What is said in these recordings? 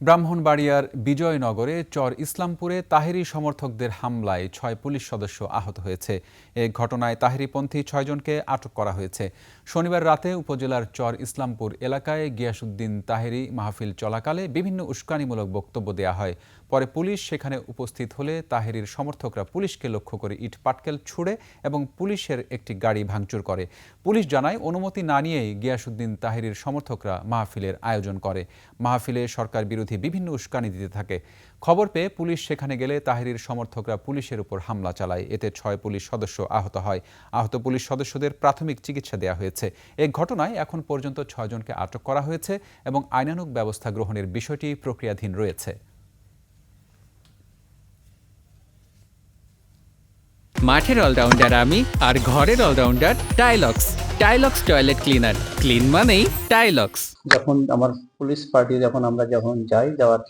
ব্রাহ্মণবাড়িয়ার বিজয়নগরে চর ইসলামপুরে তাহেরি সমর্থকদের হামলায় ৬ পুলিশ সদস্য আহত হয়েছে। এ ঘটনায় তাহেরিপন্থী ৬ জনকে আটক করা হয়েছে। শনিবার রাতে উপজেলার চর ইসলামপুর এলাকায় গিয়াসউদ্দিন তাহেরি মাহফিল চলাকালে বিভিন্ন উস্কানিমূলক বক্তব্য দেয়া হয়। পরে পুলিশ সেখানে উপস্থিত হলে তাহেরির সমর্থকরা পুলিশকে লক্ষ্য করে ইট পাটকেল ছুড়ে এবং পুলিশের একটি গাড়ি ভাঙচুর করে। পুলিশ জানায়, অনুমতি না নিয়েই গিয়াসউদ্দিন তাহেরির সমর্থকরা মাহফিলের আয়োজন করে। মাহফিলে সরকার বিরোধী বিভিন্ন উস্কানি দিতে থাকে। খবর পেয়ে পুলিশ সেখানে গেলে তাহেরির সমর্থকরা পুলিশের উপর হামলা চালায়। এতে ৬ পুলিশ সদস্য আহত হয়। আহত পুলিশ সদস্যদের প্রাথমিক চিকিৎসা দেওয়া হয়েছে। এই ঘটনায় এখন পর্যন্ত ৬ জনকে আটক করা হয়েছে এবং আইনানুগ ব্যবস্থা গ্রহণের বিষয়টি প্রক্রিয়াধীন রয়েছে। মাঠের অলরাউন্ডার আমি, আর ঘরের all rounder Taillux. Taillux toilet cleaner, clean মানেই টাইলক্স। যখন আমার পুলিশ পার্টি আমরা যাওয়ার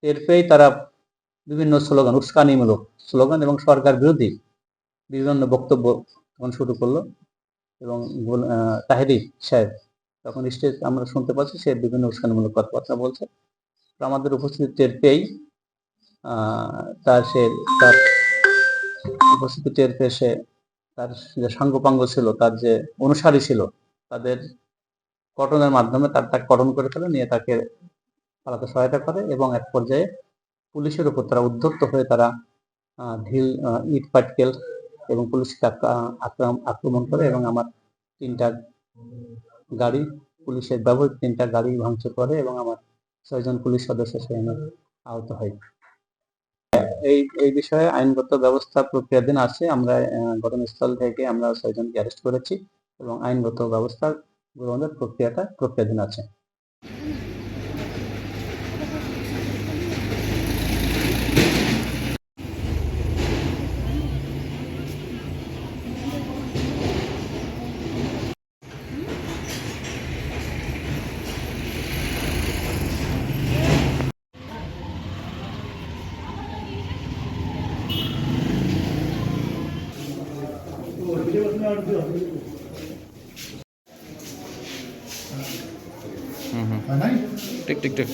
টের পেয়েই তারা বিভিন্ন স্লোগান, উস্কানিমূলক স্লোগান এবং সরকার বিরোধী বিভিন্ন বক্তব্য তখন শুরু করলো এবং তাহেরি সাহেব তখন স্টেজ আমরা শুনতে পাচ্ছি সে বিভিন্ন উস্কানিমূলক কথাবার্তা বলছে। তো আমাদের উপস্থিতি টের পেয়েই তার উপস্থিতি টের পেয়ে সে তার যে সাঙ্গপাঙ্গ ছিল, তার যে অনুসারী ছিল, তাদের কটনের মাধ্যমে তাকে কটন করে ফেলে, নিয়ে তাকে পালাতে সহায়তা করে এবং এক পর্যায়ে পুলিশের উপর তারা উদ্ধত্ত হয়ে তারা ঢিল, ইট পাটকেল এবং পুলিশকে আক্রমণ করে এবং আমার 3টা গাড়ি, পুলিশের ব্যবহৃত 3টা গাড়ি ভাঙচুর করে এবং আমার 6 জন পুলিশ সদস্য সেখানে আহত হয়। এই বিষয়ে আইনগত ব্যবস্থা প্রক্রিয়াধীন আছে। আমরা ঘটনাস্থল থেকে আমরা 6 জনকে অ্যারেস্ট করেছি এবং আইনগত ব্যবস্থা গ্রহণের প্রক্রিয়াধীন আছে। ঠিক ঠিক ঠিক।